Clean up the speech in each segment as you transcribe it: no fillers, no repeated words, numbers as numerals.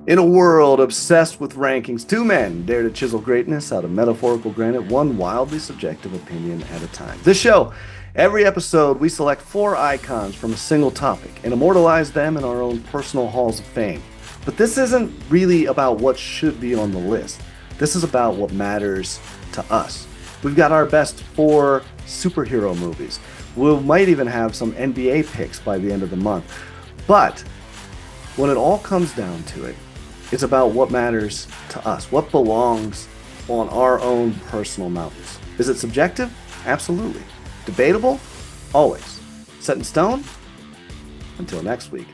In a world obsessed with rankings, two men dare to chisel greatness out of metaphorical granite, one wildly subjective opinion at a time. This show, every episode, we select four icons from a single topic and immortalize them in our own personal halls of fame. But this isn't really about what should be on the list. This is about what matters to us. We've got our best four superhero movies. We might even have some NBA picks by the end of the month. But when it all comes down to it, it's about what matters to us, what belongs on our own personal mountains. Is it subjective? Absolutely. Debatable? Always. Set in stone? Until next week.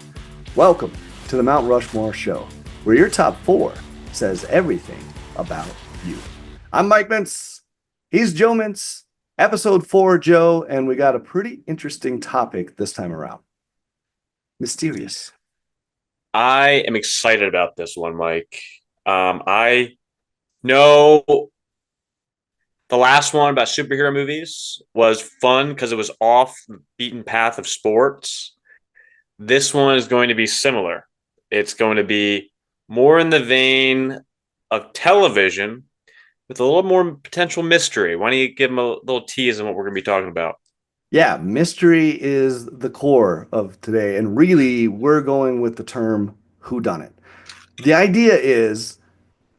Welcome to the Mount Rushmore Show, where your top four says everything about you. I'm Mike Mintz. He's Joe Mintz. Episode 4, Joe, and we got a pretty interesting topic this time around. Mysterious. I am excited about this one, Mike. I know the last one about superhero movies was fun because it was off the beaten path of sports. This one is going to be similar. It's going to be more in the vein of television with a little more potential mystery. Why don't you give them a little tease on what we're going to be talking about? Yeah, mystery is the core of today, and really, we're going with the term whodunit. The idea is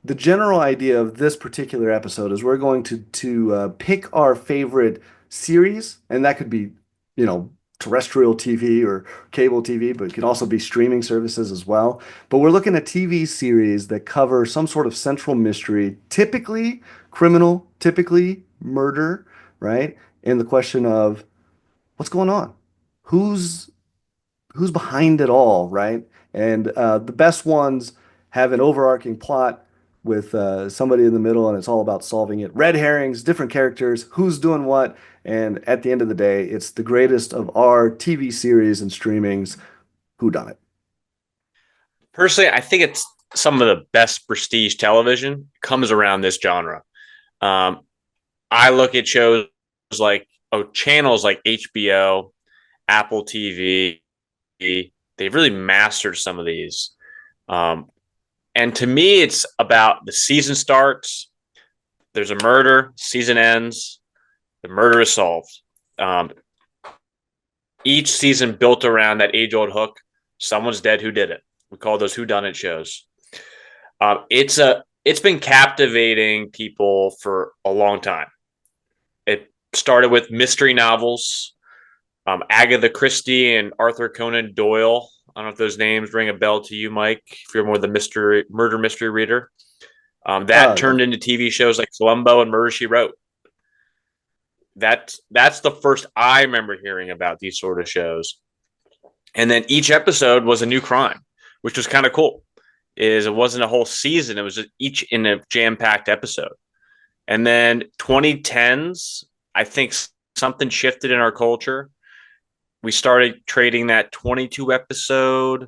the general idea of this particular episode is we're going to pick our favorite series, and that could be, you know, terrestrial TV or cable TV, but it could also be streaming services as well. But we're looking at TV series that cover some sort of central mystery, typically criminal, typically murder, right? And the question of what's going on? Who's who's behind it all, right? And the best ones have an overarching plot with somebody in the middle, and it's all about solving it. Red herrings, different characters, who's doing what, and at the end of the day, it's the greatest of our TV series and streamings. Who done it? Personally, I think it's some of the best prestige television comes around this genre. Um, I look at shows like channels like HBO, Apple TV. They've really mastered some of these. Um, and to me, it's about the season starts, there's a murder, season ends, the murder is solved. Um, each season built around that age old hook someone's dead, who did it? We call those whodunit shows. It's been captivating people for a long time. It started with mystery novels, Agatha Christie and Arthur Conan Doyle. I don't know if those names ring a bell to you, Mike. If you're more the murder mystery reader, that Uh, turned into TV shows like Columbo and Murder She Wrote. That's the first I remember hearing about these sort of shows. And then each episode was a new crime, which was kind of cool. Is it wasn't a whole season; it was each in a jam-packed episode. And then 2010s, I think something shifted in our culture. We started trading that 22 episode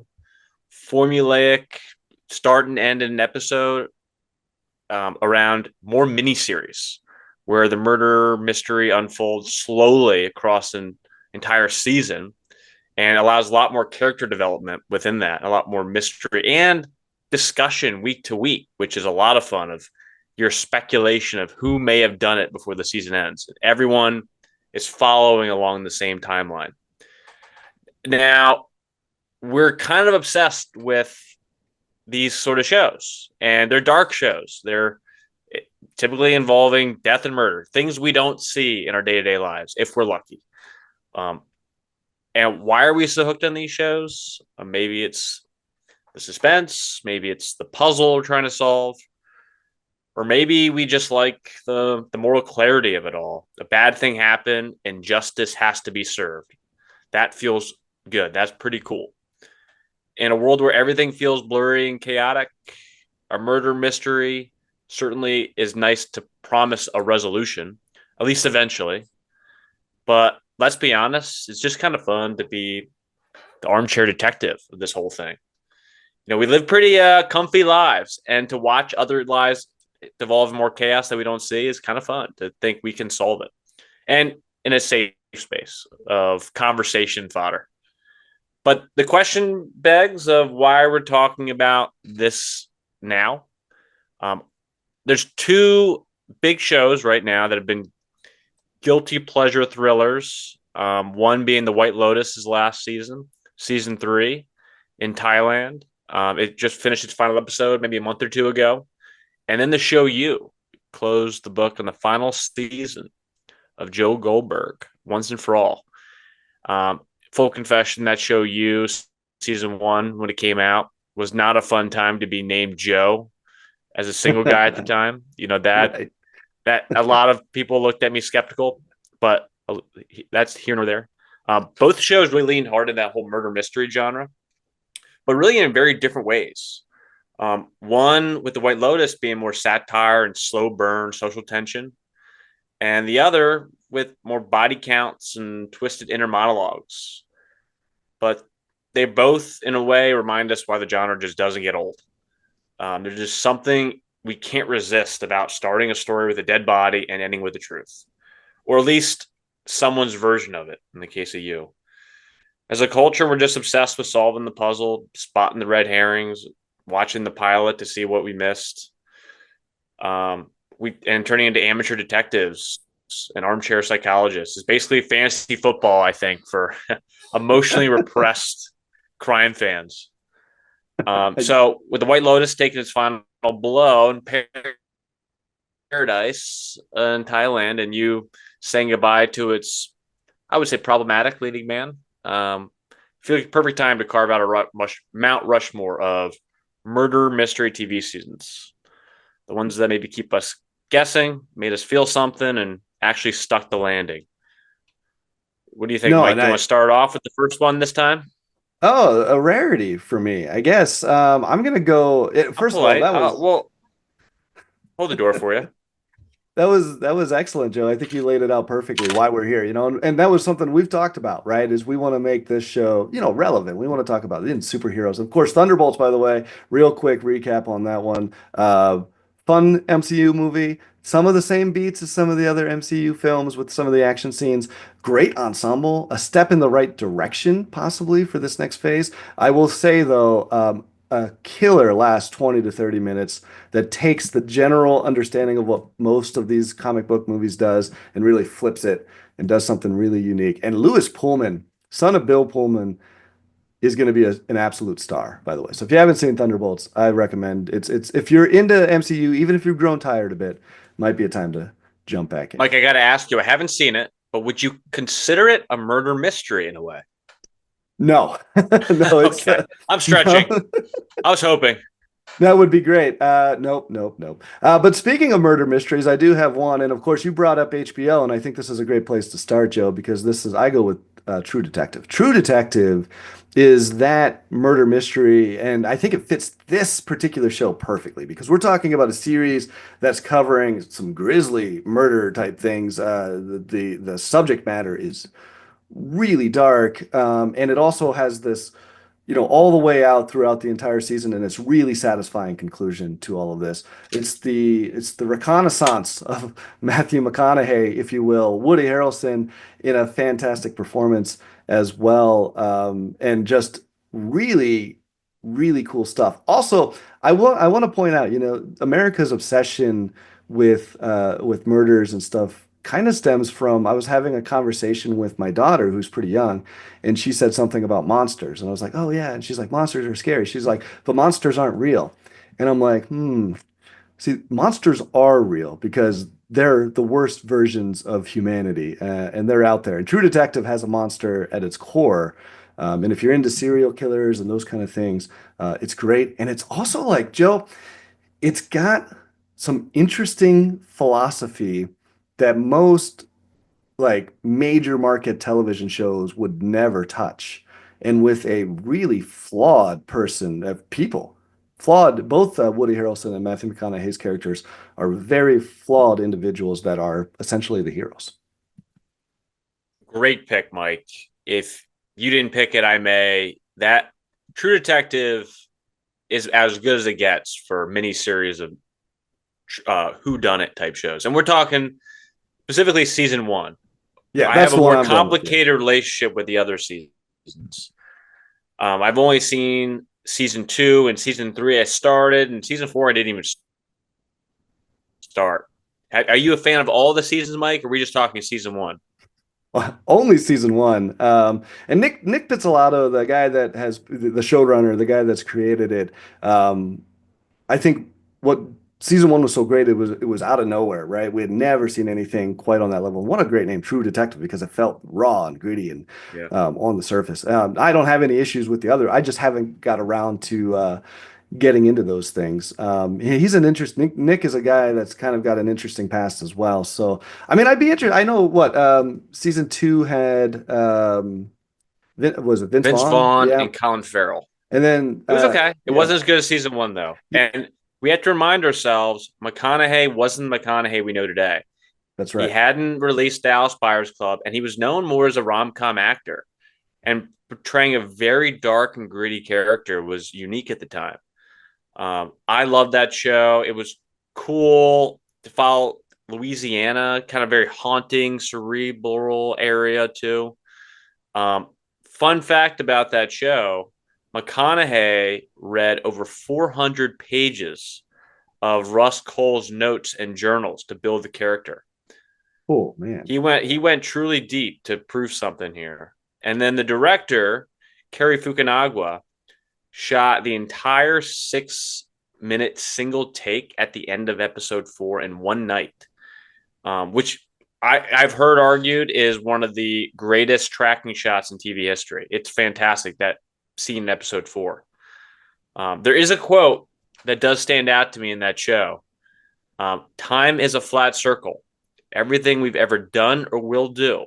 formulaic start and end in an episode around more miniseries where the murder mystery unfolds slowly across an entire season and allows a lot more character development within that, a lot more mystery and discussion week to week, which is a lot of fun of your speculation of who may have done it before the season ends. Everyone is following along the same timeline. Now, we're kind of obsessed with these sort of shows, and they're dark shows. They're typically involving death and murder, things we don't see in our day to day lives if we're lucky. Um, and why are we so hooked on these shows? Maybe it's the suspense, maybe it's the puzzle we're trying to solve, or maybe we just like the moral clarity of it all. A bad thing happened and justice has to be served. That feels good. That's pretty cool. In a world where everything feels blurry and chaotic, a murder mystery certainly is nice to promise a resolution, at least eventually. But let's be honest, it's just kind of fun to be the armchair detective of this whole thing. You know, we live pretty comfy lives, and to watch other lives devolve in more chaos that we don't see is kind of fun to think we can solve it. And in a safe space of conversation fodder. But the question begs of why we're talking about this now. Um, there's two big shows right now that have been guilty pleasure thrillers. One being the White Lotus' last season, season 3 in Thailand. It just finished its final episode maybe a month or two ago. And then the show You closed the book on the final season of Joe Goldberg, once and for all. Full confession, that show You, season 1, when it came out, was not a fun time to be named Joe as a single guy at the time. You know, Right. that a lot of people looked at me skeptical, but that's here nor there. Both shows really leaned hard in that whole murder mystery genre, but really in very different ways. One with the White Lotus being more satire and slow burn social tension, and the other with more body counts and twisted inner monologues. But they both, in a way, remind us why the genre just doesn't get old. There's just something we can't resist about starting a story with a dead body and ending with the truth, or at least someone's version of it. In the case of You, as a culture, we're just obsessed with solving the puzzle, spotting the red herrings, watching the pilot to see what we missed. And turning into amateur detectives and armchair psychologists is basically fantasy football, I think, for emotionally repressed crime fans. So with the White Lotus taking its final blow in paradise in Thailand, and You saying goodbye to its, I would say, problematic leading man, I feel like perfect time to carve out a Mount Rushmore of murder mystery TV seasons. The ones that maybe keep us guessing, made us feel something, and actually stuck the landing. What do you think, No, Mike? and You want to start off with the first one this time? a rarity for me, I guess. I'm gonna go. I'm First of all, polite. Well, hold the door for you. that was excellent, Joe. I think you laid it out perfectly why we're here, and that was something we've talked about, right? Is we want to make this show, relevant. We want to talk about it in superheroes. Of course, Thunderbolts, by the way, real quick recap on that one. Fun MCU movie. Some of the same beats as some of the other MCU films with some of the action scenes. Great ensemble, a step in the right direction, possibly for this next phase. I will say though, a killer last 20 to 30 minutes that takes the general understanding of what most of these comic book movies does and really flips it and does something really unique. And Lewis Pullman, son of Bill Pullman, is going to be an absolute star, by the way. So if you haven't seen Thunderbolts, I recommend it's if you're into MCU, even if you've grown tired a bit, might be a time to jump back in. Mike, I got to ask you, I haven't seen it, but would you consider it a murder mystery in a way? No, no, it's Okay. I'm stretching. no. I was hoping. That would be great. Nope, nope, nope. But speaking of murder mysteries, I do have one, and of course, you brought up HBO, and I think this is a great place to start, Joe, because I go with True Detective. True Detective is that murder mystery, and I think it fits this particular show perfectly because we're talking about a series that's covering some grisly murder type things. The subject matter is really dark, and it also has this all the way out throughout the entire season, and it's really satisfying conclusion to all of this. It's the reconnaissance of Matthew McConaughey, if you will, Woody Harrelson in a fantastic performance as well, and just really, really cool stuff. Also, I want to point out, America's obsession with murders and stuff kind of stems from I was having a conversation with my daughter who's pretty young, and she said something about monsters, and I was like, oh yeah, and she's like, monsters are scary. She's like, but monsters aren't real. And I'm like, see, monsters are real because they're the worst versions of humanity, and they're out there. And True Detective has a monster at its core. And if you're into serial killers and those kind of things, it's great. And it's also like, Joe, it's got some interesting philosophy that most like major market television shows would never touch. And with a really flawed person of people, flawed, both Woody Harrelson and Matthew McConaughey's characters are very flawed individuals that are essentially the heroes. Great pick, Mike. If you didn't pick it, I may. That True Detective is as good as it gets for many series of whodunit type shows. And we're talking specifically season 1. Yeah, I that's have a the one more I'm going with. Yeah. complicated relationship with the other seasons. I've only seen season 2 and season 3. I started, and season 4 I didn't even start. Are you a fan of all the seasons, Mike, or are we just talking season 1? Only season one. And Nick Pizzolatto, the guy that has the showrunner, the guy that's created it. I think what season one was so great, it was out of nowhere, right? We had never seen anything quite on that level. What a great name, True Detective, because it felt raw and gritty and Yeah. on the surface. I don't have any issues with the other. I just haven't got around to getting into those things. He's an interesting Nick is a guy that's kind of got an interesting past as well. So, I mean, I'd be interested. I know what season two had was it Vince Vince Vaughn? Vaughn Yeah. and Colin Farrell. And then It was okay. It yeah, wasn't as good as season 1, though. And we have to remind ourselves McConaughey wasn't the McConaughey we know today. that's He right. hadn't released Dallas Buyers Club, and he was known more as a rom-com actor. And portraying a very dark and gritty character was unique at the time. I loved that show. It was cool to follow Louisiana, kind of very haunting, cerebral area too. Um, Fun fact about that show: McConaughey read over 400 pages of Russ Cole's notes and journals to build the character. Oh man. He went truly deep to prove something here. And then the director, Kerry Fukunaga, shot the entire 6-minute single take at the end of episode 4 in one night, which I've heard argued is one of the greatest tracking shots in TV history. It's fantastic, that scene in episode 4. There is a quote that does stand out to me in that show. Time is a flat circle. Everything we've ever done or will do,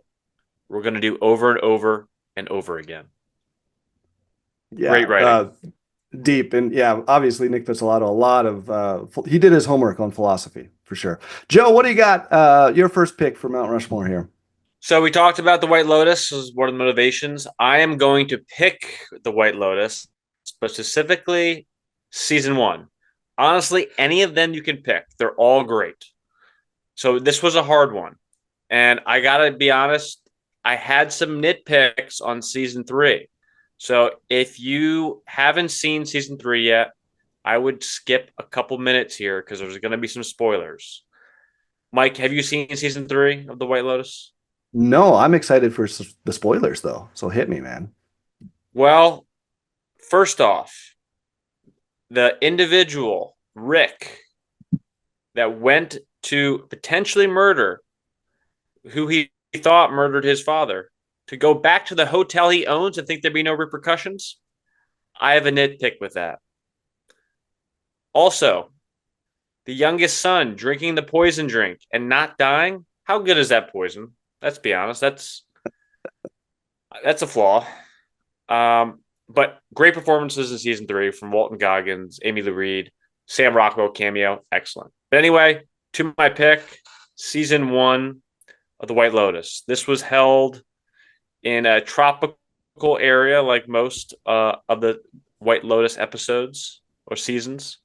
we're going to do over and over and over again. Yeah. Great writing. Deep and yeah, obviously Nick puts a lot of he did his homework on philosophy for sure. Joe, what do you got? Your first pick for Mount Rushmore here. So we talked about the White Lotus as one of the motivations. I am going to pick the White Lotus, but specifically season 1. Honestly, any of them you can pick. They're all great. So this was a hard one. And I got to be honest, I had some nitpicks on season 3. So if you haven't seen season 3 yet, I would skip a couple minutes here because there's going to be some spoilers. Mike, have you seen season 3 of The White Lotus? No, I'm excited for the spoilers though. So hit me, man. Well, first off, the individual, Rick, that went to potentially murder who he thought murdered his father, to go back to the hotel he owns and think there'd be no repercussions, I have a nitpick with that. Also, the youngest son drinking the poison drink and not dying. How good is that poison? Let's be honest. That's a flaw. But great performances in season 3 from Walton Goggins, Amy Lou Reed, Sam Rockwell cameo, excellent. But anyway, to my pick, season 1 of The White Lotus. This was held in a tropical area, like most of the White Lotus episodes or seasons.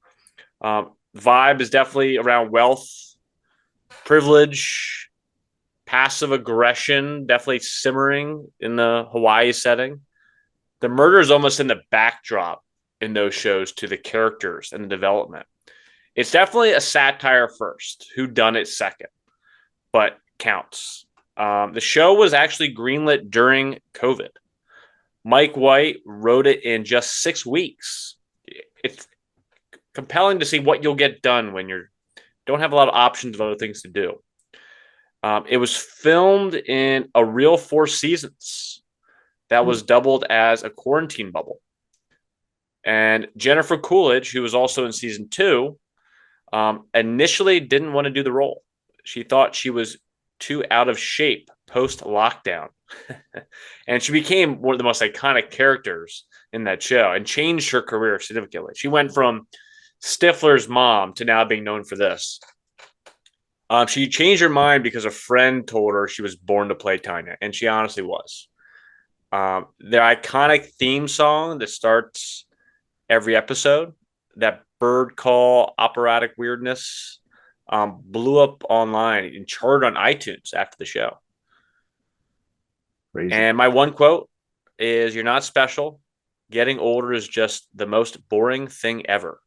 Vibe is definitely around wealth, privilege, passive aggression, definitely simmering in the Hawaii setting. The murder is almost in the backdrop in those shows to the characters and the development. It's definitely a satire first, whodunit second, but counts. The show was actually greenlit during COVID. Mike White wrote it in just 6 weeks. It's compelling to see what you'll get done when you don't have a lot of options of other things to do. It was filmed in a real 4 seasons that was doubled as a quarantine bubble. And Jennifer Coolidge, who was also in season 2, initially didn't want to do the role. She thought she was too out of shape post-lockdown. And she became one of the most iconic characters in that show and changed her career significantly. She went from Stifler's mom to now being known for this. She changed her mind because a friend told her she was born to play Tanya, and she honestly was. Their iconic theme song that starts every episode, that bird call operatic weirdness, blew up online and charted on iTunes after the show. Crazy. And my one quote is, "You're not special. getting older is just the most boring thing ever.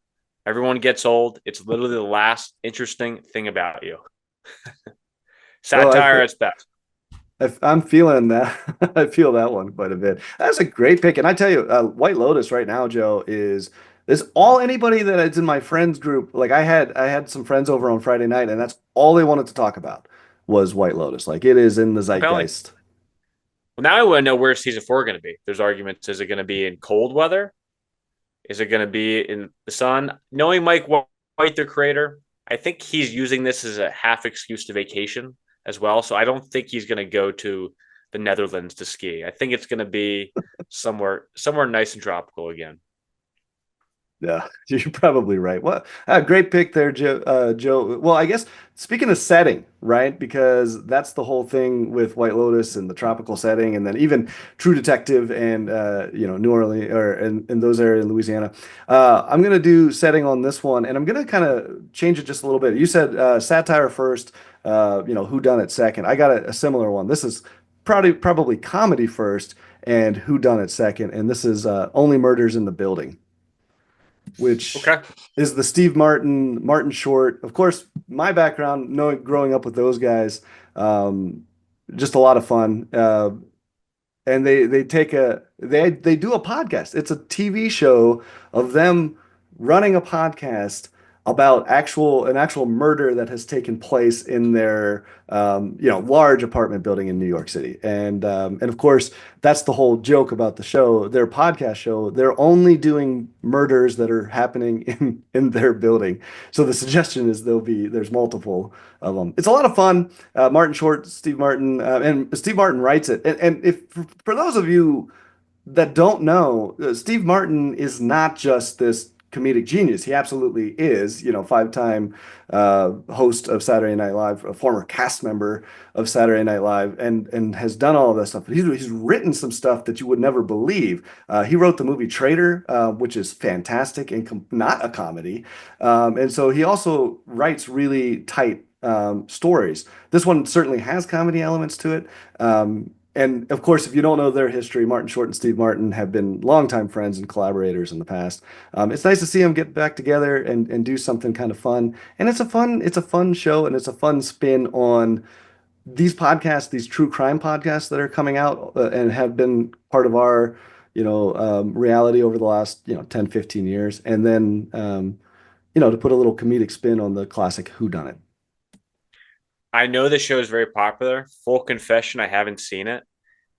Everyone gets old. It's literally the last interesting thing about you. Well, Satire at its best. I'm feeling that. I feel that one quite a bit. That's a great pick. And I tell you, White Lotus right now, Joe, is all anybody that is in my friends group. Like I had some friends over on Friday night, and that's all they wanted to talk about was White Lotus. Like it is in the Compelling. zeitgeist. Well, now I want to know where season four going to be. There's arguments. Is it going to be in cold weather? Is it going to be in the sun? Knowing Mike White, the creator, I think he's using this as a half excuse to vacation as well. So I don't think he's going to go to the Netherlands to ski. I think it's going to be somewhere nice and tropical again. Yeah, you're probably right. Well, great pick there, Joe. Joe. Well, I guess speaking of setting, right? Because that's the whole thing with White Lotus and the tropical setting, and then even True Detective and New Orleans or in those areas in Louisiana. I'm gonna do setting on this one, and I'm gonna kind of change it just a little bit. You said satire first, who done it second. I got a similar one. This is probably comedy first, and who done it second, and this is Only Murders in the Building, which Okay. is the Steve Martin short. Of course, my background, knowing growing up with those guys, um, just a lot of fun. And they do a podcast. It's a TV show of them running a podcast about an actual murder that has taken place in their large apartment building in New York City. And of course that's the whole joke about the show, their podcast show. They're only doing murders that are happening in their building. So the suggestion is there's multiple of them. It's a lot of fun. Martin Short, Steve Martin, and Steve Martin writes it. And if for those of you that don't know, Steve Martin is not just this comedic genius. He absolutely is, five-time host of Saturday Night Live, a former cast member of Saturday Night Live, and has done all of that stuff. But he's written some stuff that you would never believe. He wrote the movie Traitor, which is fantastic and not a comedy. And so he also writes really tight stories. This one certainly has comedy elements to it. And of course, if you don't know their history, Martin Short and Steve Martin have been longtime friends and collaborators in the past. It's nice to see them get back together and do something kind of fun. And it's a fun show, and it's a fun spin on these podcasts, these true crime podcasts that are coming out and have been part of our, reality over the last, 10, 15 years. And then, to put a little comedic spin on the classic whodunit. I know this show is very popular. Full confession, I haven't seen it,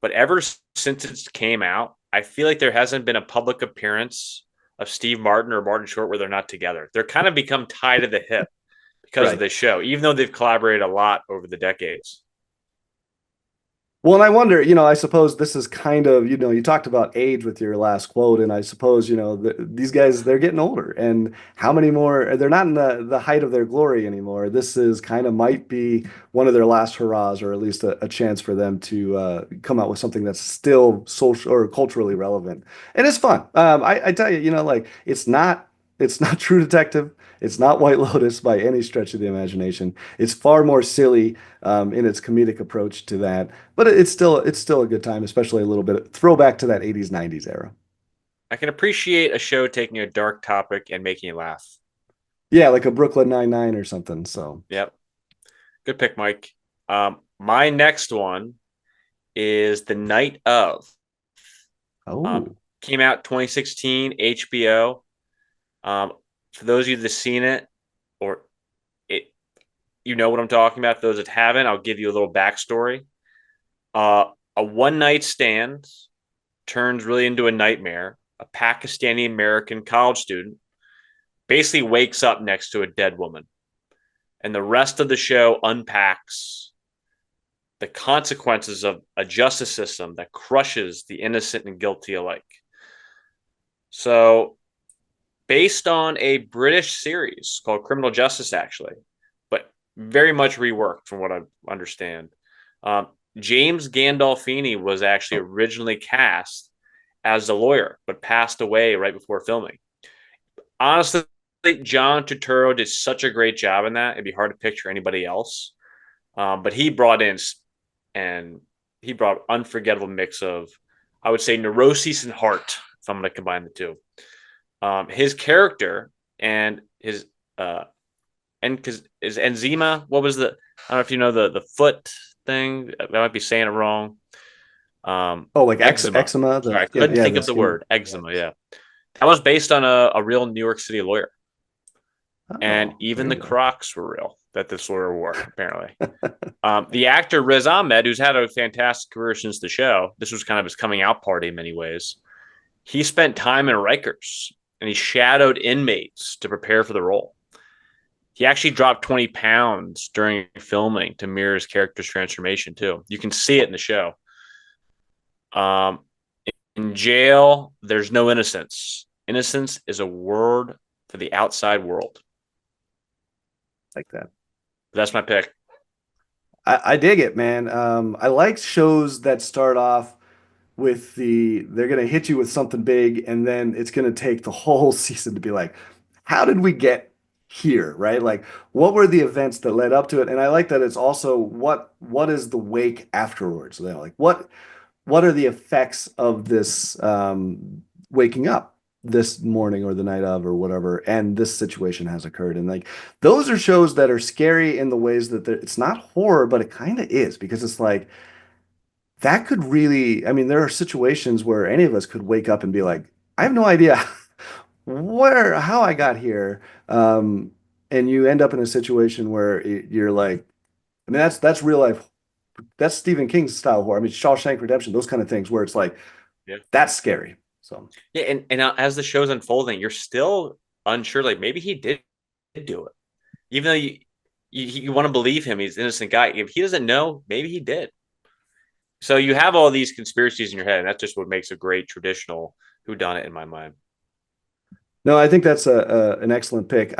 but ever since it came out, I feel like there hasn't been a public appearance of Steve Martin or Martin Short where they're not together. They're kind of become tied to the hip because of Right. this show, even though they've collaborated a lot over the decades. Well, and I wonder, I suppose this is kind of, you talked about age with your last quote, and I suppose, these guys, they're getting older, and how many more, they're not in the height of their glory anymore. This is kind of might be one of their last hurrahs, or at least a chance for them to come out with something that's still social or culturally relevant. And it's fun. I tell you, like it's not True Detective. It's not White Lotus by any stretch of the imagination. It's far more silly in its comedic approach to that, but it's still a good time, especially a little bit of throwback to that 80s 90s era. I can appreciate a show taking a dark topic and making you laugh. Yeah, like a Brooklyn Nine-Nine or something. So, Yep. Good pick, Mike. My next one is The Night of. Um, oh, Came out 2016, HBO. For those of you that have seen it, or it, you know what I'm talking about. For those that haven't, I'll give you a little backstory. A one night stand turns really into a nightmare. A Pakistani American college student basically wakes up next to a dead woman, and the rest of the show unpacks the consequences of a justice system that crushes the innocent and guilty alike. So, based on a British series called Criminal Justice, actually, but very much reworked from what I understand. Um, James Gandolfini was actually originally cast as the lawyer, but passed away right before filming. Honestly, John Turturro did such a great job in that. It'd be hard to picture anybody else. But he brought unforgettable mix of, I would say, neuroses and heart if I'm going to combine the two. His character and his and because is eczema. What was the? I don't know if you know the foot thing. I might be saying it wrong. Oh, like Eczema. eczema, the Sorry, I skin. couldn't Yeah, think the of the skin. word eczema. Yeah, that was based on a real New York City lawyer, and Oh, even there the you go. Crocs were real that this lawyer wore. Apparently, the actor Riz Ahmed, who's had a fantastic career since the show, this was kind of his coming out party in many ways. He spent time in Rikers and he shadowed inmates to prepare for the role. He actually dropped 20 pounds during filming to mirror his character's transformation, too. You can see it in the show. Um, in jail, there's no innocence. Innocence is a word for the outside world. Like that. That's my pick. I dig it, man. I like shows that start off with they're gonna hit you with something big, and then it's gonna take the whole season to be like, how did we get here, right? Like, what were the events that led up to it? And I like that it's also what is the wake afterwards? You know, like what are the effects of this waking up this morning or the night of or whatever, and this situation has occurred. And like those are shows that are scary in the ways that it's not horror, but it kind of is because it's like that could really, I mean, there are situations where any of us could wake up and be like, I have no idea how I got here. And you end up in a situation where you're like, I mean, that's real life. That's Stephen King's style horror. I mean, Shawshank Redemption, those kind of things where it's like, Yeah. that's scary. So, Yeah. And as the show's unfolding, you're still unsure. Like maybe he did do it. Even though you want to believe him, he's an innocent guy. If he doesn't know, maybe he did. So you have all these conspiracies in your head, and that's just what makes a great traditional whodunit in my mind. no, I think that's an excellent pick.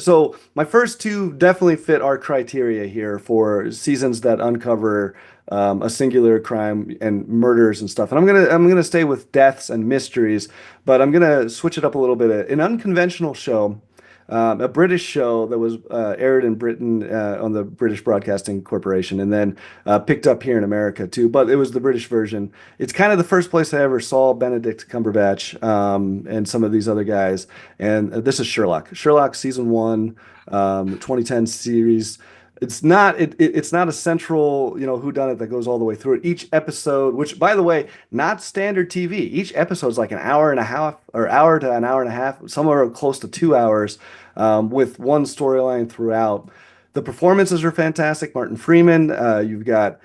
So my first two definitely fit our criteria here for seasons that uncover a singular crime and murders and stuff. And I'm gonna stay with deaths and mysteries, but I'm gonna switch it up a little bit. An unconventional show, a British show that was aired in Britain on the British Broadcasting Corporation, and then picked up here in America too. But it was the British version. It's kind of the first place I ever saw Benedict Cumberbatch and some of these other guys. And this is Sherlock. Sherlock season one, 2010 series. It's not a central, whodunit that goes all the way through it. Each episode, which by the way, not standard TV. Each episode is like an hour and a half or hour to an hour and a half, somewhere close to 2 hours, with one storyline throughout. The performances are fantastic. Martin Freeman, you've got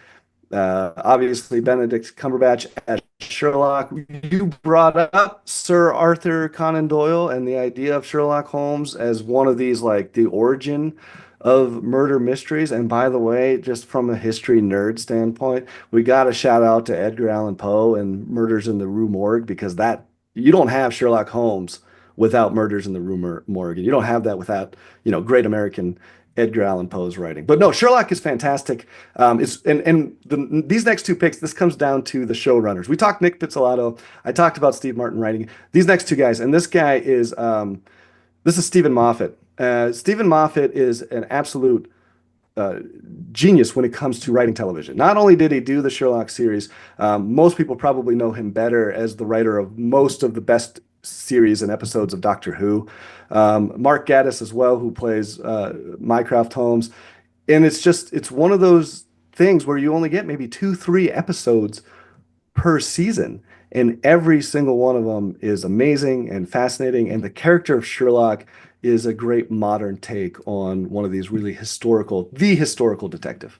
obviously Benedict Cumberbatch as Sherlock. You brought up Sir Arthur Conan Doyle and the idea of Sherlock Holmes as one of these, like the origin of murder mysteries. And by the way, just from a history nerd standpoint, we got to shout out to Edgar Allan Poe and Murders in the Rue Morgue because that you don't have Sherlock Holmes without Murders in the Rue Morgue. You don't have that without, great American Edgar Allan Poe's writing. But no, Sherlock is fantastic. These next two picks, this comes down to the showrunners. We talked Nick Pizzolatto. I talked about Steve Martin writing. These next two guys, and this is Stephen Moffat. Stephen Moffat is an absolute uh, genius when it comes to writing television. Not only did he do the Sherlock series, most people probably know him better as the writer of most of the best series and episodes of Doctor Who. Mark Gatiss as well, who plays Mycroft Holmes. And it's one of those things where you only get maybe 2, 3 episodes per season. And every single one of them is amazing and fascinating. And the character of Sherlock is a great modern take on one of these really the historical detective.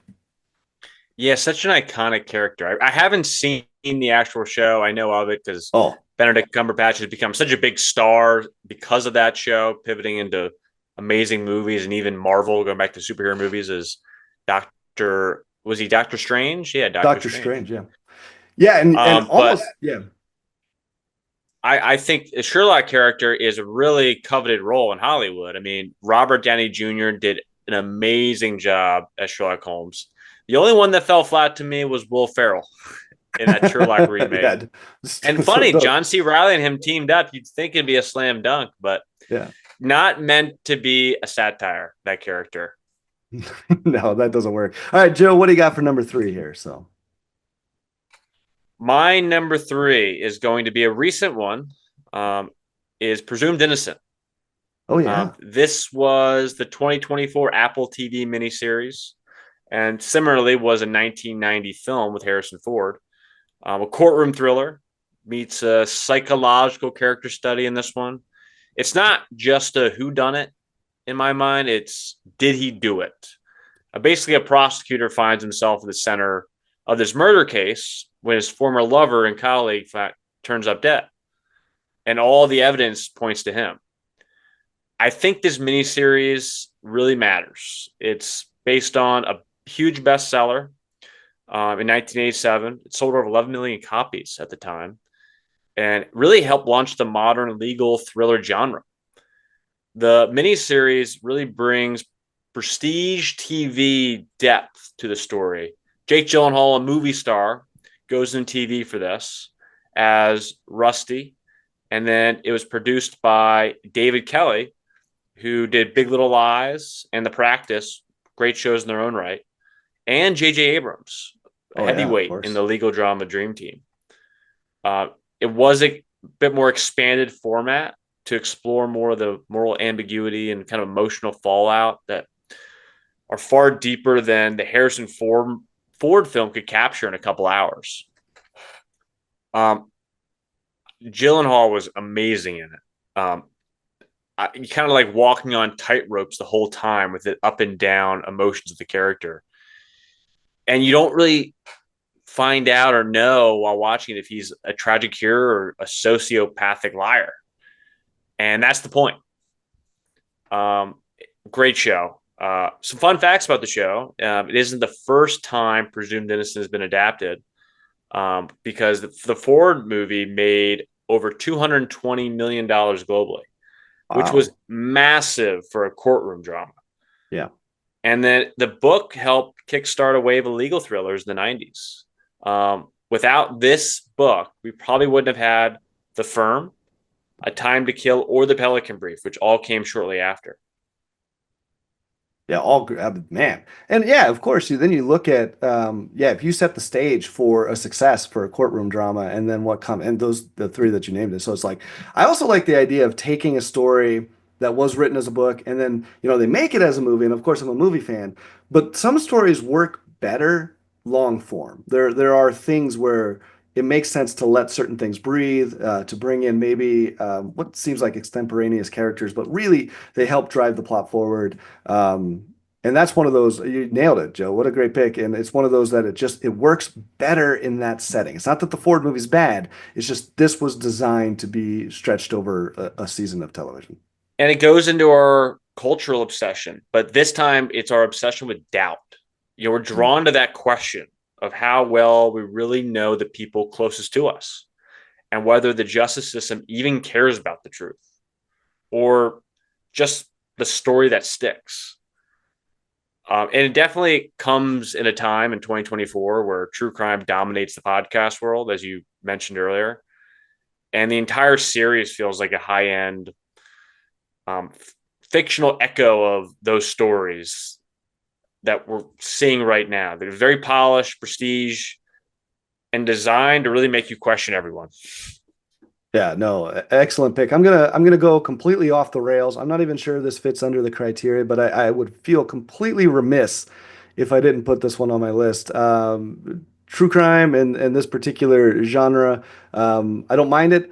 Yeah, such an iconic character. I haven't seen the actual show. I know of it because Oh, Benedict Cumberbatch has become such a big star because of that show, pivoting into amazing movies and even Marvel, going back to superhero movies as was he Doctor Strange? Yeah, Doctor Doctor Strange. Strange, yeah. Yeah, and But almost, yeah. I think the Sherlock character is a really coveted role in Hollywood. I mean, Robert Downey Jr. did an amazing job as Sherlock Holmes. The only one that fell flat to me was Will Ferrell in that Sherlock remake. Yeah. And funny, John C. Reilly and him teamed up. You'd think it'd be a slam dunk, but Yeah. not meant to be a satire, that character. No, that doesn't work. All right, Joe, what do you got for number 3 here? So My number three is going to be a recent one. Is Presumed Innocent. Oh yeah. This was the 2024 Apple TV miniseries, and similarly was a 1990 film with Harrison Ford. A courtroom thriller meets a psychological character study in this one. It's not just a whodunit in my mind. It's did he do it? Basically, a prosecutor finds himself at the center of this murder case when his former lover and colleague turns up dead, and all the evidence points to him. I think this miniseries really matters. It's based on a huge bestseller in 1987. It sold over 11 million copies at the time and really helped launch the modern legal thriller genre. The miniseries really brings prestige TV depth to the story. Jake Gyllenhaal, a movie star, goes in TV for this as Rusty. And then it was produced by David Kelly, who did Big Little Lies and The Practice, great shows in their own right, and J.J. Abrams, a Oh yeah, of heavyweight in course. the legal drama Dream Team. It was a bit more expanded format to explore more of the moral ambiguity and kind of emotional fallout that are far deeper than the Ford film could capture in a couple hours. Um, Gyllenhaal was amazing in it. You kind of like walking on tight ropes the whole time with the up and down emotions of the character. And you don't really find out or know while watching it if he's a tragic hero or a sociopathic liar. And that's the point. Great show. Some fun facts about the show. It isn't the first time Presumed Innocent has been adapted because the Ford movie made over $220 million globally, which was Wow. massive for a courtroom drama. Yeah. And then the book helped kickstart a wave of legal thrillers in the 90s. Without this book, we probably wouldn't have had The Firm, A Time to Kill, or The Pelican Brief, which all came shortly after. Yeah, man, and yeah, of course. Then you look at yeah, if you set the stage for a success for a courtroom drama, and then what come and those the three that you named it. So it's like I also like the idea of taking a story that was written as a book, and then they make it as a movie. And of course, I'm a movie fan, but some stories work better long form. There are things where it makes sense to let certain things breathe, to bring in maybe what seems like extemporaneous characters, but really they help drive the plot forward. And that's one of those, you nailed it, Joe. What a great pick. And it's one of those that it works better in that setting. It's not that the Ford movie's bad. It's just this was designed to be stretched over a season of television. And it goes into our cultural obsession, but this time it's our obsession with doubt. We're drawn to that question of how well we really know the people closest to us and whether the justice system even cares about the truth or just the story that sticks. And it definitely comes in a time in 2024 where true crime dominates the podcast world, as you mentioned earlier. And the entire series feels like a high end um, fictional echo of those stories that we're seeing right now. They're very polished, prestige, and designed to really make you question everyone. Yeah, no, excellent pick. I'm gonna go completely off the rails. I'm not even sure this fits under the criteria, but I would feel completely remiss if I didn't put this one on my list. True crime and this particular genre, I don't mind it,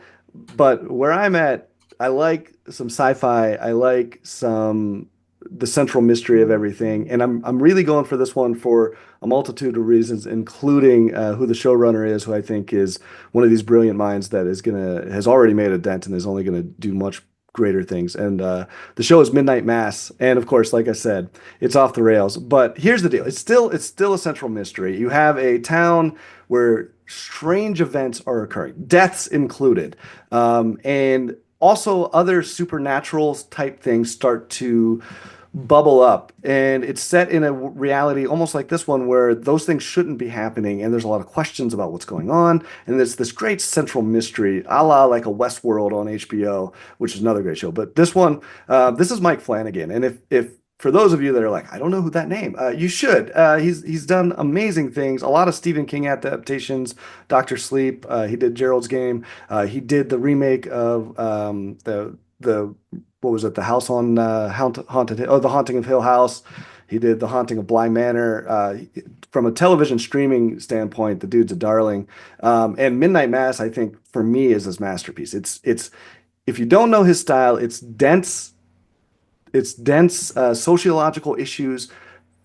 but where I'm at, I like some sci-fi. I like some the central mystery of everything, and I'm really going for this one for a multitude of reasons, including who the showrunner is, who I think is one of these brilliant minds that has already made a dent and is only gonna do much greater things. And the show is Midnight Mass, and of course, like I said, it's off the rails. But here's the deal: it's still a central mystery. You have a town where strange events are occurring, deaths included, and also other supernatural type things start to bubble up, and it's set in a reality almost like this one where those things shouldn't be happening, and there's a lot of questions about what's going on, and there's this great central mystery a la like a Westworld on HBO, which is another great show. But this one, this is Mike Flanagan, and if for those of you that are like, I don't know who that name, you should. He's done amazing things. A lot of Stephen King adaptations. Doctor Sleep. He did Gerald's Game. He did the remake of the what was it? The House on Haunted Hill, The Haunting of Hill House. He did The Haunting of Bly Manor. From a television streaming standpoint, the dude's a darling. And Midnight Mass, I think, for me, is his masterpiece. It's if you don't know his style, it's dense. It's dense sociological issues,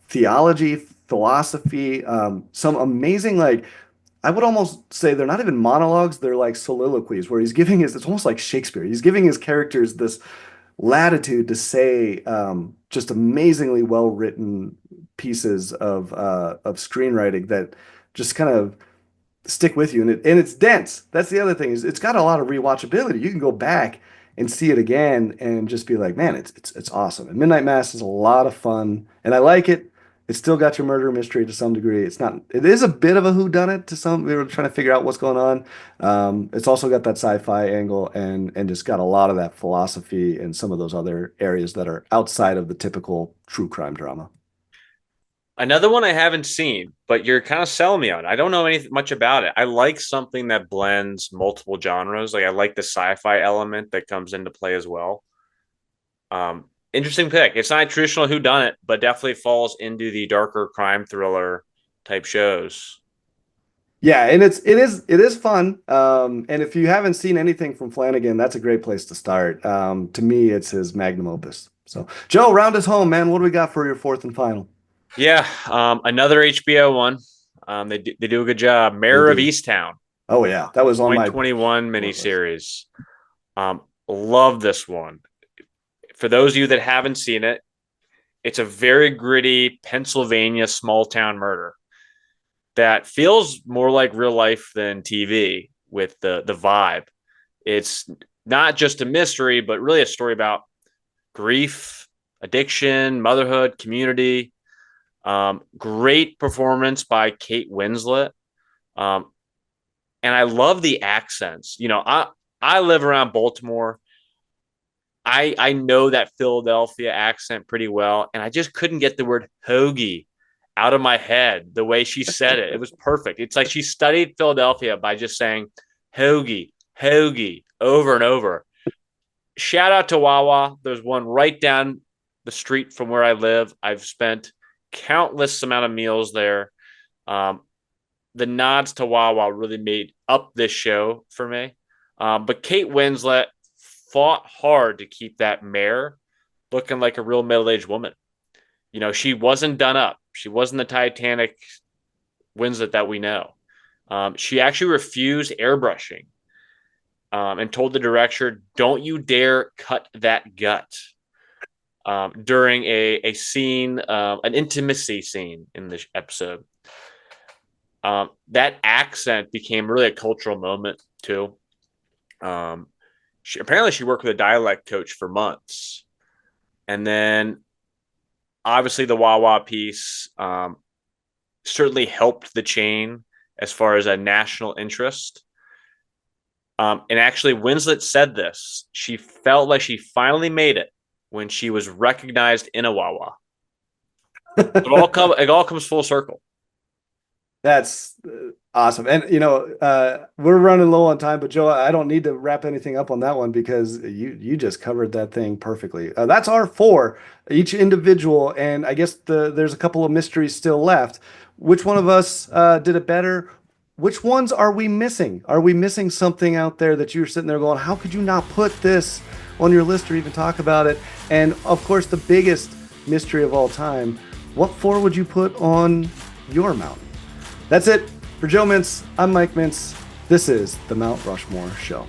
theology, philosophy, some amazing, like, I would almost say they're not even monologues, they're like soliloquies where it's almost like Shakespeare. He's giving his characters this latitude to say just amazingly well-written pieces of screenwriting that just kind of stick with you. And it's dense. That's the other thing, is it's got a lot of rewatchability. You can go back and see it again and just be like, man, it's awesome. And Midnight Mass is a lot of fun, and I like it. It's still got your murder mystery to some degree. It is a bit of a whodunit to some. We were trying to figure out what's going on. It's also got that sci-fi angle and just got a lot of that philosophy and some of those other areas that are outside of the typical true crime drama. Another one I haven't seen, but you're kind of selling me on. I don't know much about it. I like something that blends multiple genres. Like I like the sci-fi element that comes into play as well. Interesting pick. It's not a traditional whodunit, but definitely falls into the darker crime thriller type shows. Yeah, and it is fun. And if you haven't seen anything from Flanagan, that's a great place to start. To me, it's his magnum opus. So, Joe, round us home, man. What do we got for your fourth and final? Yeah, another HBO one. They do a good job. Mayor of Easttown. Oh yeah, that was on my 2021 miniseries. Love this one. For those of you that haven't seen it, it's a very gritty Pennsylvania small town murder that feels more like real life than TV with the vibe. It's not just a mystery, but really a story about grief, addiction, motherhood, community. Great performance by Kate Winslet. And I love the accents. You know, I live around Baltimore. I know that Philadelphia accent pretty well, and I just couldn't get the word hoagie out of my head the way she said it. It was perfect. It's like she studied Philadelphia by just saying hoagie, hoagie over and over. Shout out to Wawa. There's one right down the street from where I live. I've spent countless amount of meals there. The nods to Wawa really made up this show for me. But Kate Winslet fought hard to keep that mayor looking like a real middle-aged woman. You know, she wasn't done up. She wasn't the Titanic Winslet that we know. She actually refused airbrushing and told the director, "Don't you dare cut that gut." During a scene, an intimacy scene in this episode. That accent became really a cultural moment too. She worked with a dialect coach for months. And then obviously the Wawa piece certainly helped the chain as far as a national interest. And actually Winslet said this. She felt like she finally made it when she was recognized in a Wawa. It all comes full circle. That's awesome. And, you know, we're running low on time, but Joe, I don't need to wrap anything up on that one because you just covered that thing perfectly. That's our four, each individual. And I guess there's a couple of mysteries still left. Which one of us did it better? Which ones are we missing? Are we missing something out there that you're sitting there going, how could you not put this on your list or even talk about it? And of course, the biggest mystery of all time, what four would you put on your mountain? That's it for Joe Mintz. I'm Mike Mintz. This is the Mount Rushmore Show.